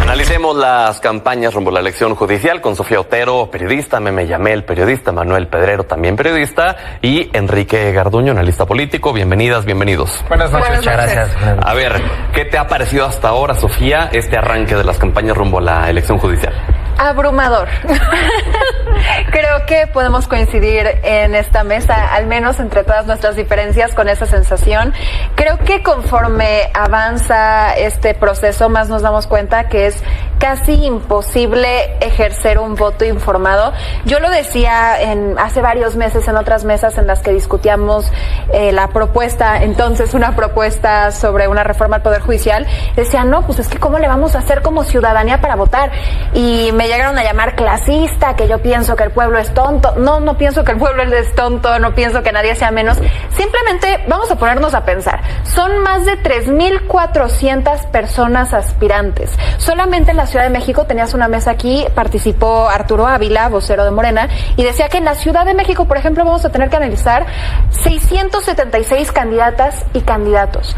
Analicemos las campañas rumbo a la elección judicial con Sofía Otero, periodista, Meme Yamel, periodista, Manuel Pedrero, también periodista, y Enrique Garduño, analista político. Bienvenidas, bienvenidos. Buenas noches. Muchas gracias. A ver, ¿qué te ha parecido hasta ahora, Sofía, este arranque de las campañas rumbo a la elección judicial? Abrumador. Creo que podemos coincidir en esta mesa, al menos entre todas nuestras diferencias, con esa sensación. Creo que conforme avanza este proceso, más nos damos cuenta que es casi imposible ejercer un voto informado. Yo lo decía hace varios meses en otras mesas en las que discutíamos la propuesta, entonces una propuesta sobre una reforma al Poder Judicial. Decía, no, pues es que ¿cómo le vamos a hacer como ciudadanía para votar? Y me llegaron a llamar clasista, que yo pienso que el pueblo es tonto. No pienso que el pueblo es tonto, no pienso que nadie sea menos. Simplemente vamos a ponernos a pensar. Son más de 3,400 personas aspirantes. Solamente en la Ciudad de México, tenías una mesa aquí, participó Arturo Ávila, vocero de Morena, y decía que en la Ciudad de México, por ejemplo, vamos a tener que analizar 676 candidatas y candidatos.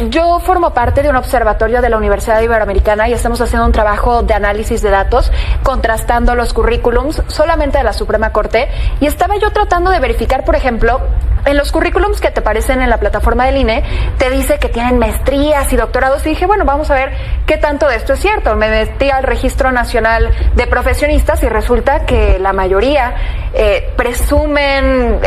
Yo formo parte de un observatorio de la Universidad Iberoamericana y estamos haciendo un trabajo de análisis de datos, contrastando los currículums solamente de la Suprema Corte, y estaba yo tratando de verificar, por ejemplo, en los currículums que te aparecen en la plataforma del INE, te dice que tienen maestrías y doctorados, y dije, bueno, vamos a ver qué tanto de esto es cierto. Me metí al Registro Nacional de Profesionistas y resulta que la mayoría presumen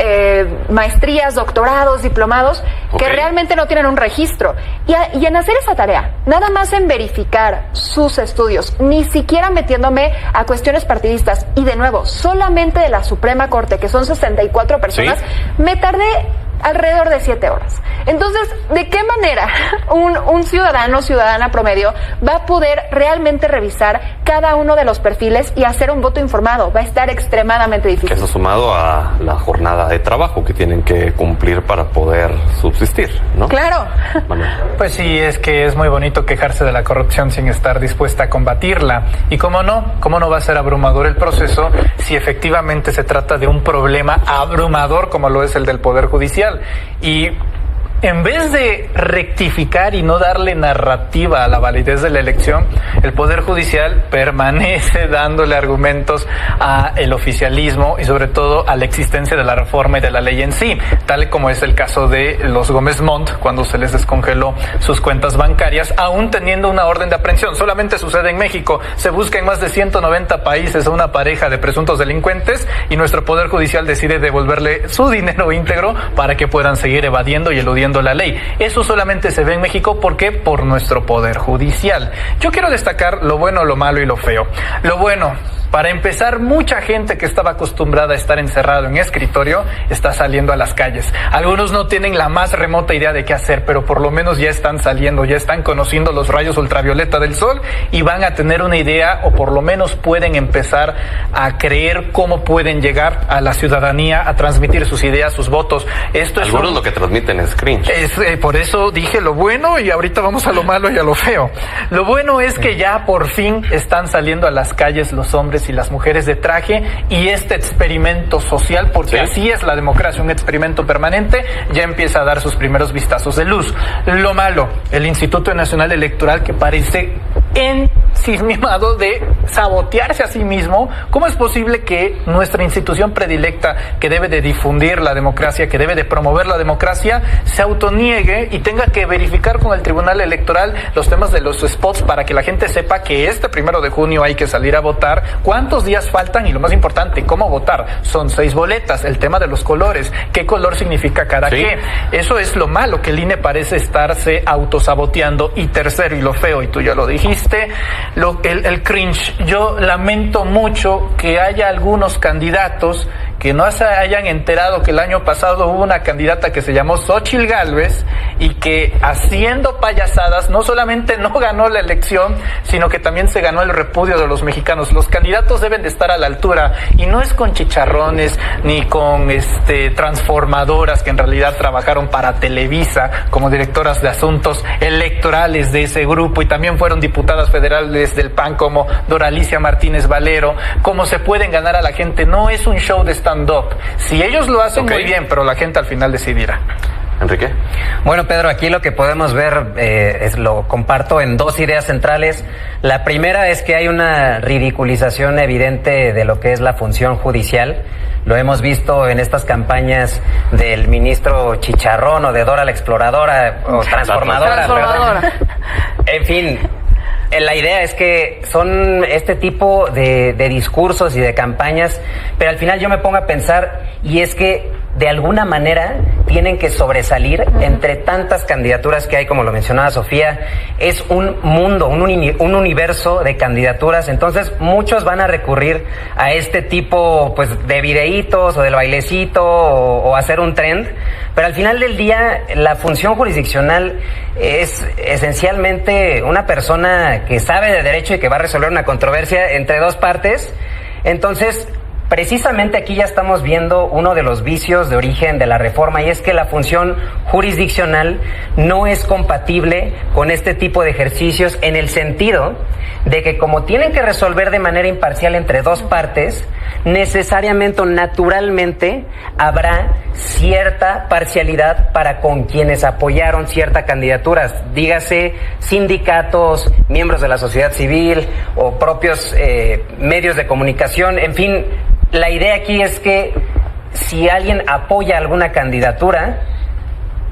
maestrías, doctorados, diplomados, que realmente no tienen un registro. Y en hacer esa tarea, nada más en verificar sus estudios, ni siquiera metiéndome a cuestiones partidistas, y de nuevo, solamente de la Suprema Corte, que son 64 personas, ¿sí? Me tardé alrededor de 7 horas. Entonces, ¿de qué manera un ciudadano o ciudadana promedio va a poder realmente revisar cada uno de los perfiles y hacer un voto informado? Va a estar extremadamente difícil. Eso sumado a la jornada de trabajo que tienen que cumplir para poder subsistir, ¿no? Claro. Manuel. Pues sí, es que es muy bonito quejarse de la corrupción sin estar dispuesta a combatirla. Y cómo no va a ser abrumador el proceso si efectivamente se trata de un problema abrumador como lo es el del Poder Judicial. Y en vez de rectificar y no darle narrativa a la validez de la elección, el Poder Judicial permanece dándole argumentos al oficialismo y sobre todo a la existencia de la reforma y de la ley en sí, tal como es el caso de los Gómez Montt, cuando se les descongeló sus cuentas bancarias, aún teniendo una orden de aprehensión. Solamente sucede en México. Se busca en más de 190 países a una pareja de presuntos delincuentes y nuestro Poder Judicial decide devolverle su dinero íntegro para que puedan seguir evadiendo y eludiendo la ley. Eso solamente se ve en México. ¿Por qué? Por nuestro Poder Judicial. Yo quiero destacar lo bueno, lo malo y lo feo. Lo bueno, para empezar, mucha gente que estaba acostumbrada a estar encerrado en escritorio está saliendo a las calles. Algunos no tienen la más remota idea de qué hacer, pero por lo menos ya están saliendo, ya están conociendo los rayos ultravioleta del sol y van a tener una idea, o por lo menos pueden empezar a creer cómo pueden llegar a la ciudadanía a transmitir sus ideas, sus votos. Algunos lo que transmiten es cringe. Por eso dije lo bueno y ahorita vamos a lo malo y a lo feo. Lo bueno es que ya por fin están saliendo a las calles los hombres y las mujeres de traje, y este experimento social, porque así es la democracia, un experimento permanente, ya empieza a dar sus primeros vistazos de luz. Lo malo, el Instituto Nacional Electoral, que parece ensimismado de sabotearse a sí mismo. ¿Cómo es posible que nuestra institución predilecta, que debe de difundir la democracia, que debe de promover la democracia, se autoniegue y tenga que verificar con el Tribunal Electoral los temas de los spots para que la gente sepa que este 1 de junio hay que salir a votar, cuántos días faltan y, lo más importante, cómo votar? Son 6 boletas, el tema de los colores, qué color significa cada qué. Eso es lo malo, que el INE parece estarse autosaboteando. Y tercero, y lo feo, y tú ya lo dijiste, el cringe. Yo lamento mucho que haya algunos candidatos que no se hayan enterado que el año pasado hubo una candidata que se llamó Xóchitl Gálvez y que, haciendo payasadas, no solamente no ganó la elección, sino que también se ganó el repudio de los mexicanos. Los candidatos deben de estar a la altura, y no es con chicharrones ni con transformadoras que en realidad trabajaron para Televisa como directoras de asuntos electorales de ese grupo y también fueron diputadas federales del PAN como Doralicia Martínez Valero. Como se pueden ganar a la gente, no es un show de stand-up. Si ellos lo hacen, muy bien, pero la gente al final decidirá. Enrique. Bueno, Pedro, aquí lo que podemos ver, lo comparto en dos ideas centrales. La primera es que hay una ridiculización evidente de lo que es la función judicial. Lo hemos visto en estas campañas del ministro Chicharrón o de Dora la Exploradora o Transformadora. En fin, la idea es que son este tipo de discursos y de campañas, pero al final yo me pongo a pensar, y es que de alguna manera tienen que sobresalir entre tantas candidaturas que hay, como lo mencionaba Sofía. Es un mundo, un universo de candidaturas, entonces muchos van a recurrir a este tipo pues de videitos o del bailecito o hacer un trend, pero al final del día la función jurisdiccional es esencialmente una persona que sabe de derecho y que va a resolver una controversia entre dos partes. Entonces, precisamente aquí ya estamos viendo uno de los vicios de origen de la reforma, y es que la función jurisdiccional no es compatible con este tipo de ejercicios, en el sentido de que como tienen que resolver de manera imparcial entre dos partes, necesariamente o naturalmente habrá cierta parcialidad para con quienes apoyaron cierta candidatura, dígase sindicatos, miembros de la sociedad civil o propios medios de comunicación, en fin. La idea aquí es que si alguien apoya alguna candidatura,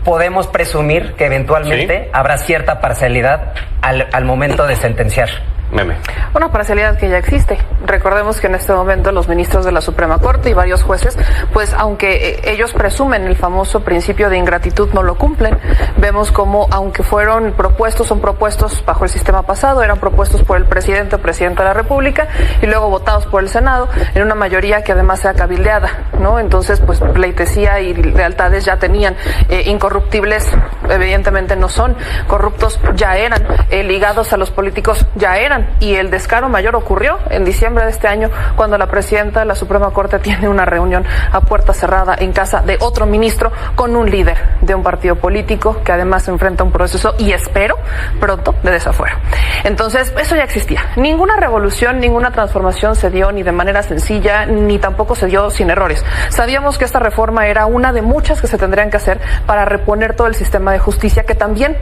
podemos presumir que eventualmente habrá cierta parcialidad al momento de sentenciar. Meme. Una parcialidad que ya existe. Recordemos que en este momento los ministros de la Suprema Corte y varios jueces, pues aunque ellos presumen el famoso principio de ingratitud, no lo cumplen. Vemos como aunque son propuestos bajo el sistema pasado, eran propuestos por el presidente o presidenta de la República y luego votados por el Senado en una mayoría que además sea cabildeada, ¿no? Entonces, pues pleitesía y lealtades ya tenían, incorruptibles evidentemente no son, corruptos ya eran, ligados a los políticos ya eran. Y el descaro mayor ocurrió en diciembre de este año, cuando la presidenta de la Suprema Corte tiene una reunión a puerta cerrada en casa de otro ministro con un líder de un partido político que además enfrenta un proceso, y espero pronto, de desafuero. Entonces, eso ya existía. Ninguna revolución, ninguna transformación se dio ni de manera sencilla, ni tampoco se dio sin errores. Sabíamos que esta reforma era una de muchas que se tendrían que hacer para reponer todo el sistema de justicia, que también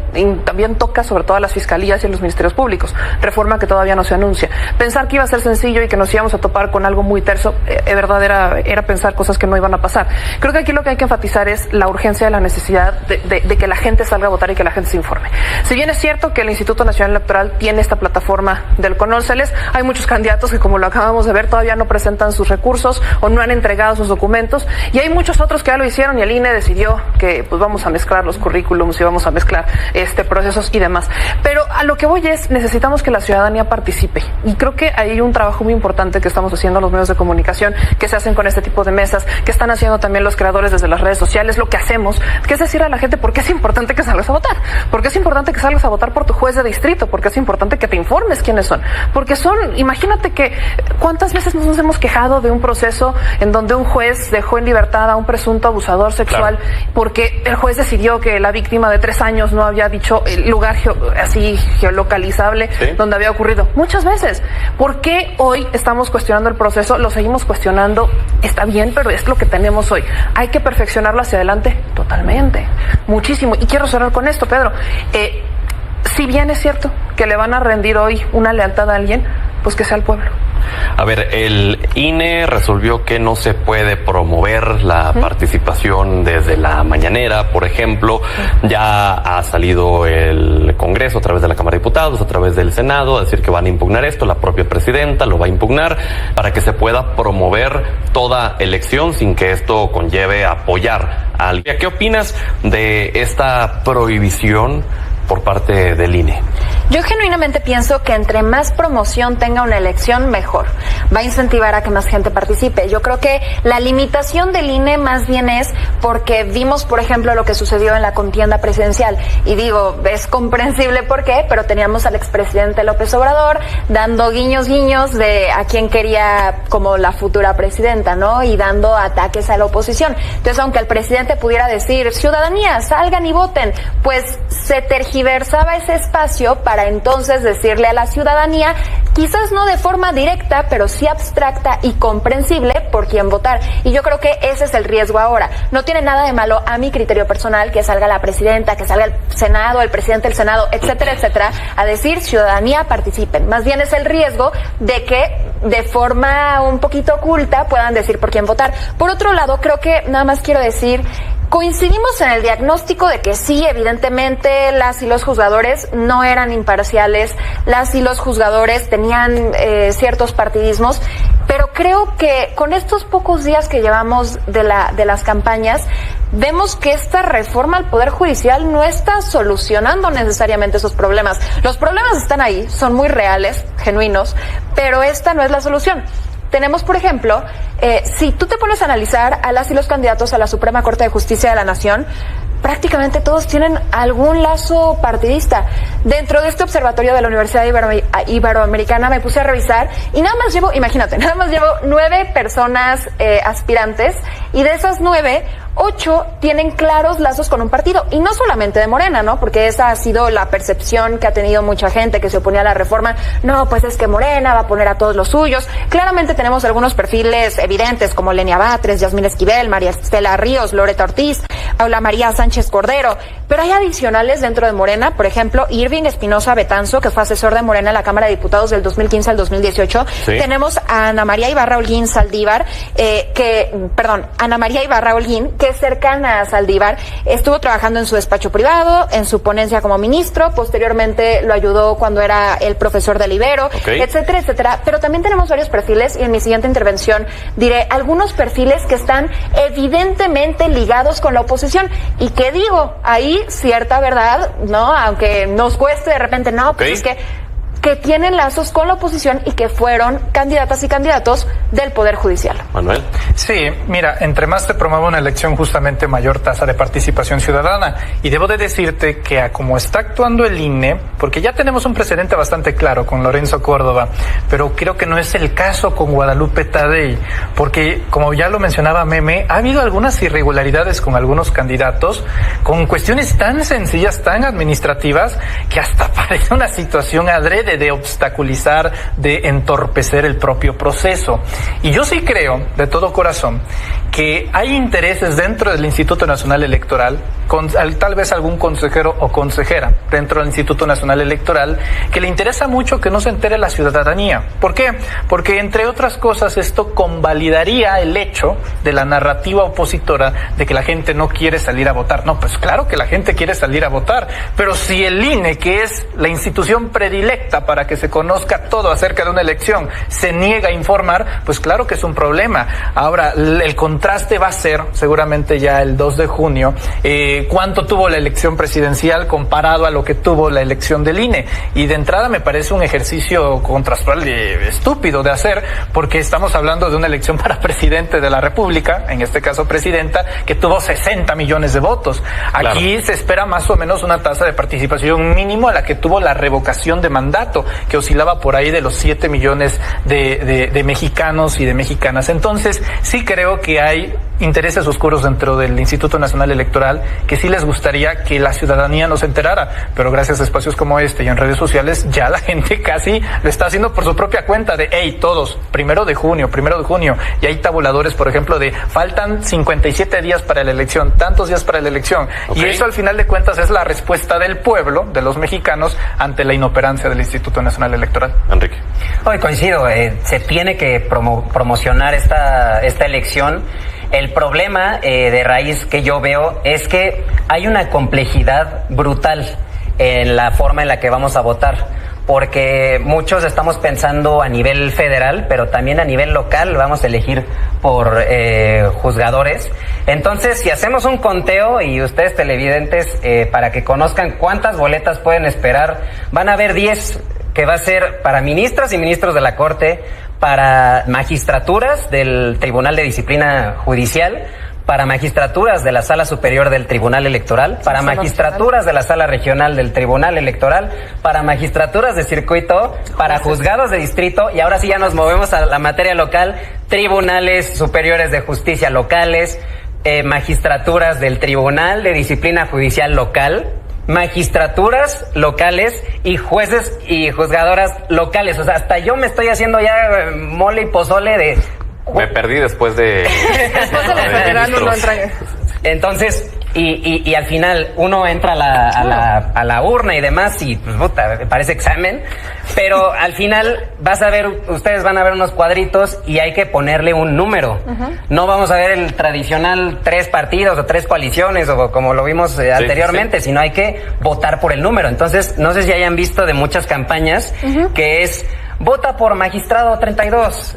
toca sobre todo a las fiscalías y a los ministerios públicos. Reforma que todavía no se anuncia. Pensar que iba a ser sencillo y que nos íbamos a topar con algo muy terso, verdad era pensar cosas que no iban a pasar. Creo que aquí lo que hay que enfatizar es la urgencia de la necesidad de que la gente salga a votar y que la gente se informe. Si bien es cierto que el Instituto Nacional Electoral tiene esta plataforma del Conóceles, hay muchos candidatos que, como lo acabamos de ver, todavía no presentan sus recursos o no han entregado sus documentos, y hay muchos otros que ya lo hicieron, y el INE decidió que pues vamos a mezclar los currículums y vamos a mezclar procesos y demás. Pero a lo que voy es, necesitamos que la ciudadanía participe, y creo que hay un trabajo muy importante que estamos haciendo los medios de comunicación, que se hacen con este tipo de mesas, que están haciendo también los creadores desde las redes sociales, lo que hacemos, que es decir a la gente por qué es importante que salgas a votar, porque es importante que salgas a votar por tu juez de distrito, porque es importante que te informes quiénes son, porque imagínate que cuántas veces nos hemos quejado de un proceso en donde un juez dejó en libertad a un presunto abusador sexual, porque el juez decidió que la víctima de 3 años no había dicho el lugar geolocalizable donde había ocurrido. Muchas veces. ¿Por qué hoy estamos cuestionando el proceso? Lo seguimos cuestionando. Está bien, pero es lo que tenemos hoy. ¿Hay que perfeccionarlo hacia adelante? Totalmente. Muchísimo. Y quiero cerrar con esto, Pedro. Si bien es cierto que le van a rendir hoy una lealtad a alguien, pues que sea el pueblo. A ver, el INE resolvió que no se puede promover la participación desde la mañanera, por ejemplo. Ya ha salido el Congreso a través de la Cámara de Diputados, a través del Senado, a decir que van a impugnar esto. La propia presidenta lo va a impugnar para que se pueda promover toda elección sin que esto conlleve apoyar a alguien. ¿Qué opinas de esta prohibición por parte del INE? Yo genuinamente pienso que entre más promoción tenga una elección, mejor. Va a incentivar a que más gente participe. Yo creo que la limitación del INE más bien es porque vimos, por ejemplo, lo que sucedió en la contienda presidencial. Y digo, es comprensible por qué, pero teníamos al expresidente López Obrador dando guiños de a quién quería como la futura presidenta, ¿no? Y dando ataques a la oposición. Entonces, aunque el presidente pudiera decir, ciudadanía, salgan y voten, pues se tergiversaba ese espacio para entonces decirle a la ciudadanía quizás no de forma directa, pero sí abstracta y comprensible por quién votar. Y yo creo que ese es el riesgo ahora. No tiene nada de malo, a mi criterio personal, que salga la presidenta, que salga el Senado, el presidente del Senado, etcétera, etcétera, a decir, ciudadanía, participen. Más bien es el riesgo de que de forma un poquito oculta puedan decir por quién votar. Por otro lado, creo que nada más quiero decir, coincidimos en el diagnóstico de que sí, evidentemente las y los juzgadores no eran imparciales, las y los juzgadores tenían ciertos partidismos, pero creo que con estos pocos días que llevamos de las campañas, vemos que esta reforma al Poder Judicial no está solucionando necesariamente esos problemas. Los problemas están ahí, son muy reales, genuinos, pero esta no es la solución. Tenemos, por ejemplo, si tú te pones a analizar a las y los candidatos a la Suprema Corte de Justicia de la Nación, prácticamente todos tienen algún lazo partidista. Dentro de este observatorio de la Universidad Iberoamericana me puse a revisar y nada más llevo 9 personas aspirantes, y de esas 9, 8 tienen claros lazos con un partido, y no solamente de Morena, ¿no? Porque esa ha sido la percepción que ha tenido mucha gente que se oponía a la reforma. No, pues es que Morena va a poner a todos los suyos. Claramente tenemos algunos perfiles evidentes como Lenia Batres, Yasmín Esquivel, María Estela Ríos, Loreta Ortiz, Paula María Sánchez Cordero, pero hay adicionales dentro de Morena, por ejemplo, Irving Espinosa Betanzo, que fue asesor de Morena en la Cámara de Diputados del 2015 al 2018. Sí. Tenemos a Ana María Ibarra Holguín Saldívar, Ana María Ibarra Holguín, que es cercana a Saldívar, estuvo trabajando en su despacho privado, en su ponencia como ministro, posteriormente lo ayudó cuando era el profesor del Ibero, etcétera, etcétera. Pero también tenemos varios perfiles, y en mi siguiente intervención diré algunos perfiles que están evidentemente ligados con la oposición, y que digo, ahí cierta verdad, ¿no? Aunque nos cueste de repente, no, pues es que tienen lazos con la oposición y que fueron candidatas y candidatos del Poder Judicial. Manuel. Sí, mira, entre más se promueve una elección, justamente mayor tasa de participación ciudadana. Y debo de decirte que a como está actuando el INE, porque ya tenemos un precedente bastante claro con Lorenzo Córdoba, pero creo que no es el caso con Guadalupe Tadei, porque como ya lo mencionaba Meme, ha habido algunas irregularidades con algunos candidatos, con cuestiones tan sencillas, tan administrativas, que hasta parece una situación adrede de obstaculizar, de entorpecer el propio proceso. Y yo sí creo, de todo corazón, que hay intereses dentro del Instituto Nacional Electoral, con tal vez algún consejero o consejera dentro del Instituto Nacional Electoral, que le interesa mucho que no se entere la ciudadanía. ¿Por qué? Porque, entre otras cosas, esto convalidaría el hecho de la narrativa opositora de que la gente no quiere salir a votar. No, pues claro que la gente quiere salir a votar, pero si el INE, que es la institución predilecta para que se conozca todo acerca de una elección, se niega a informar, pues claro que es un problema. Ahora, el contraste va a ser, seguramente ya el 2 de junio, cuánto tuvo la elección presidencial comparado a lo que tuvo la elección del INE. Y de entrada me parece un ejercicio contractual estúpido de hacer, porque estamos hablando de una elección para presidente de la República, en este caso presidenta, que tuvo 60 millones de votos. Aquí se espera más o menos una tasa de participación mínimo a la que tuvo la revocación de mandato, que oscilaba por ahí de los 7 millones de mexicanos y de mexicanas. Entonces, sí creo que hay intereses oscuros dentro del Instituto Nacional Electoral que sí les gustaría que la ciudadanía no se enterara, pero gracias a espacios como este y en redes sociales ya la gente casi lo está haciendo por su propia cuenta de, hey, todos, 1 de junio, y hay tabuladores, por ejemplo, de faltan 57 días para la elección, tantos días para la elección, y eso al final de cuentas es la respuesta del pueblo, de los mexicanos, ante la inoperancia del Instituto Nacional Electoral. Enrique. Hoy coincido, se tiene que promocionar esta elección. El problema de raíz que yo veo es que hay una complejidad brutal en la forma en la que vamos a votar, porque muchos estamos pensando a nivel federal, pero también a nivel local vamos a elegir por juzgadores. Entonces, si hacemos un conteo, y ustedes televidentes, para que conozcan cuántas boletas pueden esperar, van a haber 10 que va a ser para ministras y ministros de la Corte, para magistraturas del Tribunal de Disciplina Judicial, para magistraturas de la Sala Superior del Tribunal Electoral, para magistraturas de la Sala Regional del Tribunal Electoral, para magistraturas de circuito, para juzgados de distrito, y ahora sí ya nos movemos a la materia local, tribunales superiores de justicia locales, magistraturas del Tribunal de Disciplina Judicial local, magistraturas locales y jueces y juzgadoras locales. O sea, hasta yo me estoy haciendo ya mole y pozole de... Me perdí después de... Después de la federal uno entra... Entonces, y al final uno entra a la urna y demás y pues puta, parece examen, pero al final ustedes van a ver unos cuadritos y hay que ponerle un número. No vamos a ver el tradicional 3 partidos o 3 coaliciones o como lo vimos anteriormente, sino hay que votar por el número. Entonces, no sé si hayan visto de muchas campañas que es... Vota por magistrado 32,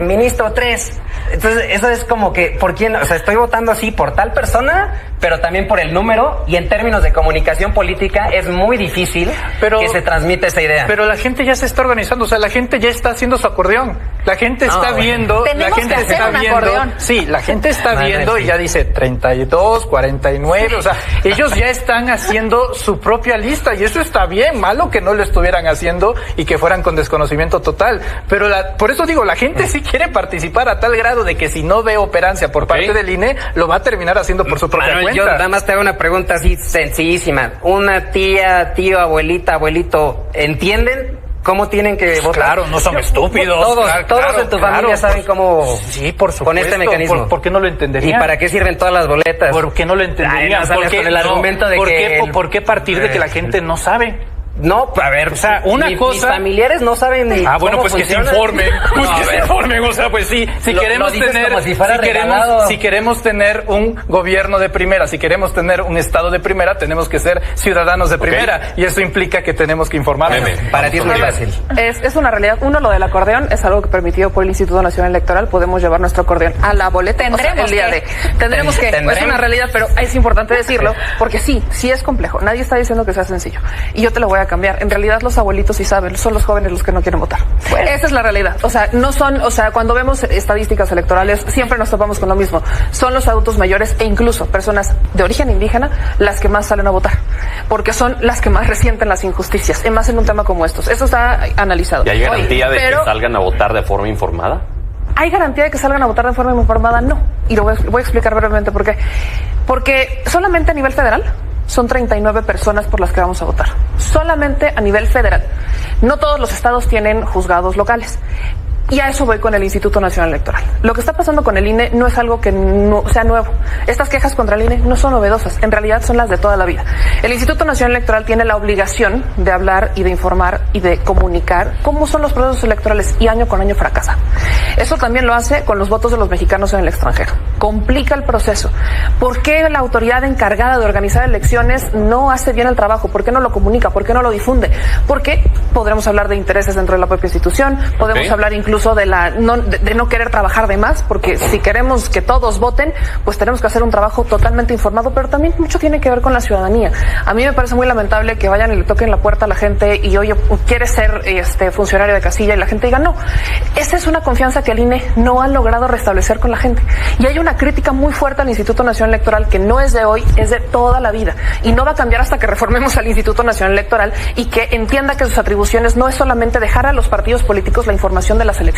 ministro 3. Entonces, eso es como que, ¿por quién? O sea, estoy votando así por tal persona, pero también por el número, y en términos de comunicación política es muy difícil que se transmita esa idea. Pero la gente ya se está organizando, o sea, la gente ya está haciendo su acordeón. La gente está viendo, la gente está viendo. Sí, la gente está viendo y ya dice 32, 49, o sea, ellos ya están haciendo su propia lista y eso está bien, malo que no lo estuvieran haciendo y que fueran con desconocimiento total, pero por eso digo, la gente sí quiere participar a tal grado de que si no ve operancia por parte del INE, lo va a terminar haciendo por su propia cuenta. Yo nada más te hago una pregunta así sencillísima. Una tía, tío, abuelita, abuelito, ¿entienden cómo tienen que votar? Claro, no son estúpidos. Todos en tu familia saben cómo... Sí, por supuesto. Con este mecanismo. ¿Por qué no lo entenderían? ¿Y para qué sirven todas las boletas? ¿Por qué no lo entenderían? Con el argumento de ¿Por qué partir de que la gente no sabe? No, a ver, o sea, mis familiares no saben ni bueno, pues funciona. Que se informen. Pues que se informen, o sea, pues sí, si queremos tener un gobierno de primera, si queremos tener un estado de primera, tenemos que ser ciudadanos de primera, y eso implica que tenemos que informarnos. Para ti es muy fácil. Es una realidad. Uno, lo del acordeón es algo que permitido por el Instituto Nacional Electoral. Podemos llevar nuestro acordeón a la boleta. Tendremos que. Es una realidad, pero es importante decirlo, porque sí es complejo. Nadie está diciendo que sea sencillo. Y yo te lo voy a cambiar. En realidad los abuelitos sí saben, son los jóvenes los que no quieren votar. Bueno. Esa es la realidad. O sea, cuando vemos estadísticas electorales siempre nos topamos con lo mismo. Son los adultos mayores e incluso personas de origen indígena las que más salen a votar, porque son las que más resienten las injusticias, y más en un tema como estos. Eso está analizado. ¿Y hay garantía de que salgan a votar de forma informada? ¿Hay garantía de que salgan a votar de forma informada? No. Y lo voy a explicar brevemente por qué. Porque solamente a nivel federal son 39 personas por las que vamos a votar. Solamente a nivel federal. No todos los estados tienen juzgados locales. Y a eso voy con el Instituto Nacional Electoral. Lo que está pasando con el INE no es algo que no sea nuevo. Estas quejas contra el INE no son novedosas, en realidad son las de toda la vida. El Instituto Nacional Electoral tiene la obligación de hablar y de informar y de comunicar cómo son los procesos electorales, y año con año fracasa. Eso también lo hace con los votos de los mexicanos en el extranjero. Complica el proceso. ¿Por qué la autoridad encargada de organizar elecciones no hace bien el trabajo? ¿Por qué no lo comunica? ¿Por qué no lo difunde? Porque podremos hablar de intereses dentro de la propia institución, podemos hablar incluso de no querer trabajar de más, porque si queremos que todos voten, pues tenemos que hacer un trabajo totalmente informado, pero también mucho tiene que ver con la ciudadanía. A mí me parece muy lamentable que vayan y le toquen la puerta a la gente y, oye, ¿quieres ser funcionario de casilla? Y la gente diga no. Esa es una confianza que el INE no ha logrado restablecer con la gente. Y hay una crítica muy fuerte al Instituto Nacional Electoral que no es de hoy, es de toda la vida. Y no va a cambiar hasta que reformemos al Instituto Nacional Electoral y que entienda que sus atribuciones no es solamente dejar a los partidos políticos la información de las elecciones.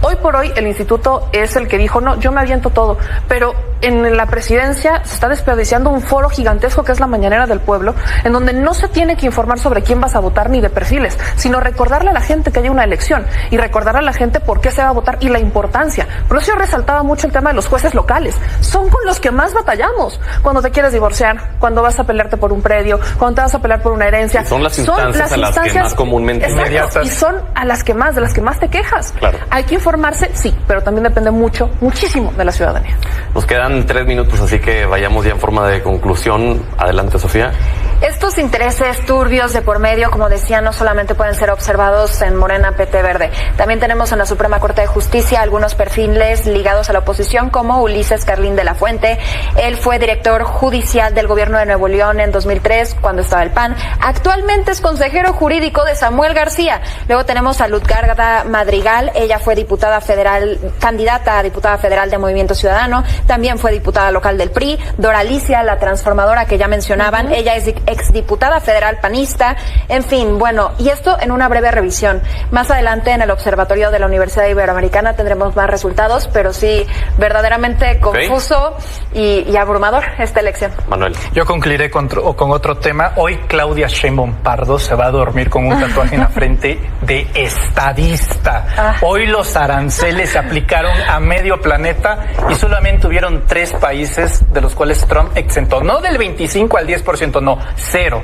Hoy por hoy el instituto es el que dijo, no, yo me aviento todo, pero en la presidencia se está desperdiciando un foro gigantesco que es la Mañanera del Pueblo, en donde no se tiene que informar sobre quién vas a votar ni de perfiles, sino recordarle a la gente que hay una elección y recordarle a la gente por qué se va a votar y la importancia. Por eso yo resaltaba mucho el tema de los jueces locales. Son con los que más batallamos. Cuando te quieres divorciar, cuando vas a pelearte por un predio, cuando te vas a pelear por una herencia. Y son las instancias a las que más comúnmente inmediatas. Y son a las que más, de las que más te quejas. Claro. Hay que informarse, sí, pero también depende muchísimo de la ciudadanía. Nos quedan 3 minutos, así que vayamos ya en forma de conclusión. Adelante, Sofía. Estos intereses turbios de por medio, como decía, no solamente pueden ser observados en Morena, PT, Verde. También tenemos en la Suprema Corte de Justicia algunos perfiles ligados a la oposición, como Ulises Carlín de la Fuente. Él fue director judicial del gobierno de Nuevo León en 2003, cuando estaba el PAN. Actualmente es consejero jurídico de Samuel García. Luego tenemos a Lutgarda Madrigal. Ella fue diputada federal, candidata a diputada federal de Movimiento Ciudadano. También fue diputada local del PRI. Dora Alicia, la transformadora que ya mencionaban. Ella es exdiputada federal panista, en fin, bueno, y esto en una breve revisión. Más adelante en el observatorio de la Universidad Iberoamericana tendremos más resultados, pero sí, verdaderamente confuso y abrumador esta elección. Manuel. Yo concluiré con otro tema. Hoy Claudia Sheinbaum Pardo se va a dormir con un tatuaje en la frente de estadista. Hoy los aranceles se aplicaron a medio planeta y solamente hubieron 3 países de los cuales Trump exentó. No del 25 al 10%, no, 0.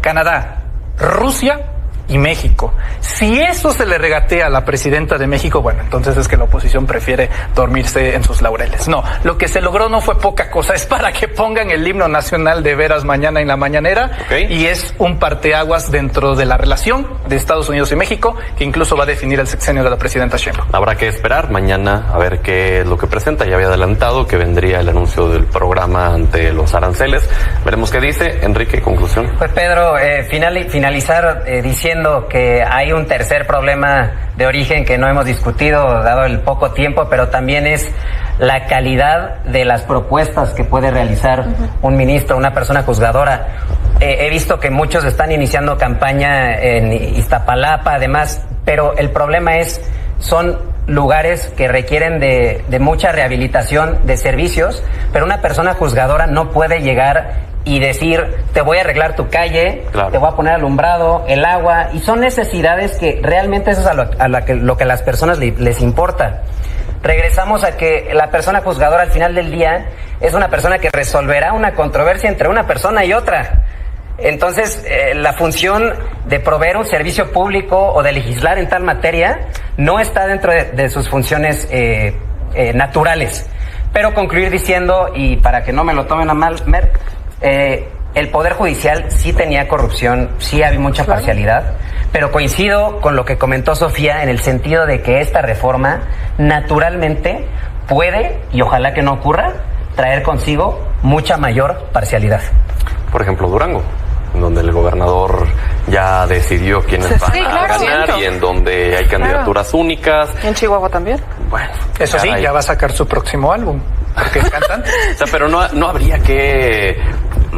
Canadá, Rusia y México. Si eso se le regatea a la presidenta de México, bueno, entonces es que la oposición prefiere dormirse en sus laureles. No, lo que se logró no fue poca cosa, es para que pongan el himno nacional de veras mañana en la mañanera, y es un parteaguas dentro de la relación de Estados Unidos y México, que incluso va a definir el sexenio de la presidenta Sheinbaum. Habrá que esperar mañana a ver qué es lo que presenta. Ya había adelantado que vendría el anuncio del programa ante los aranceles. Veremos qué dice. Enrique, conclusión. Pues Pedro, finalizar diciendo que hay un tercer problema de origen que no hemos discutido dado el poco tiempo, pero también es la calidad de las propuestas que puede realizar un ministro, una persona juzgadora. He visto que muchos están iniciando campaña en Iztapalapa, además, pero el problema son lugares que requieren de mucha rehabilitación de servicios, pero una persona juzgadora no puede llegar y decir, te voy a arreglar tu calle, te voy a poner alumbrado, el agua, y son necesidades que realmente eso es lo que a las personas les importa. Regresamos a que la persona juzgadora al final del día es una persona que resolverá una controversia entre una persona y otra. Entonces, la función de proveer un servicio público o de legislar en tal materia no está dentro de sus funciones naturales. Pero concluir diciendo, y para que no me lo tomen a mal, el Poder Judicial sí tenía corrupción, sí había mucha parcialidad, pero coincido con lo que comentó Sofía en el sentido de que esta reforma naturalmente puede, y ojalá que no ocurra, traer consigo mucha mayor parcialidad. Por ejemplo, Durango, donde el gobernador ya decidió quiénes van a ganar y en donde hay candidaturas únicas. ¿En Chihuahua también? Bueno, eso sí, ya va a sacar su próximo álbum, porque cantan. O sea, pero no habría que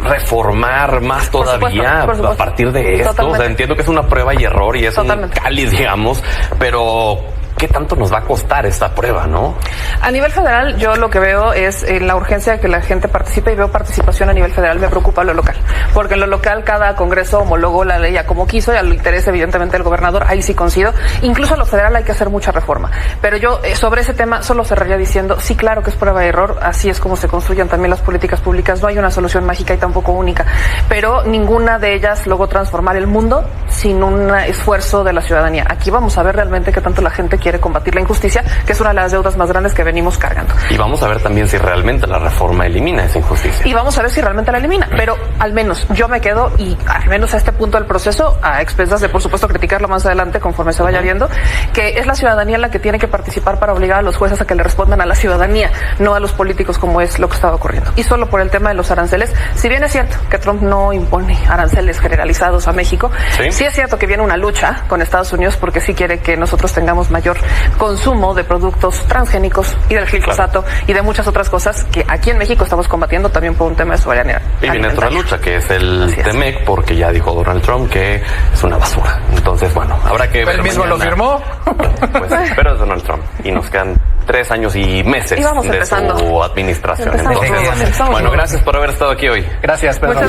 reformar más todavía por supuesto. A partir de esto. Totalmente. O sea, entiendo que es una prueba y error y es un cáliz, digamos, pero ¿qué tanto nos va a costar esta prueba, no? A nivel federal, yo lo que veo es la urgencia de que la gente participe y veo participación a nivel federal. Me preocupa lo local, porque en lo local cada congreso homologó la ley a como quiso y al interés evidentemente del gobernador, ahí sí coincido. Incluso a lo federal hay que hacer mucha reforma. Pero yo sobre ese tema solo cerraría diciendo, sí, claro que es prueba y error, así es como se construyen también las políticas públicas. No hay una solución mágica y tampoco única, pero ninguna de ellas logró transformar el mundo sin un esfuerzo de la ciudadanía. Aquí vamos a ver realmente qué tanto la gente quiere combatir la injusticia, que es una de las deudas más grandes que venimos cargando. Y vamos a ver también si realmente la reforma elimina esa injusticia. Y vamos a ver si realmente la elimina, pero al menos yo me quedo, y al menos a este punto del proceso, a expensas de por supuesto criticarlo más adelante conforme se vaya viendo, que es la ciudadanía la que tiene que participar para obligar a los jueces a que le respondan a la ciudadanía, no a los políticos como es lo que estaba ocurriendo. Y solo por el tema de los aranceles, si bien es cierto que Trump no impone aranceles generalizados a México, sí es cierto que viene una lucha con Estados Unidos porque sí quiere que nosotros tengamos mayor consumo de productos transgénicos y del glifosato y de muchas otras cosas que aquí en México estamos combatiendo también por un tema de soberanía. Y viene otra lucha que es el TEMEC, porque ya dijo Donald Trump que es una basura. Entonces, bueno, habrá que ver. ¿Él mismo mañana. lo firmó? Pues, pero es Donald Trump y nos quedan 3 años y meses de su administración. Entonces, bueno, gracias por haber estado aquí hoy. Gracias, Pedro.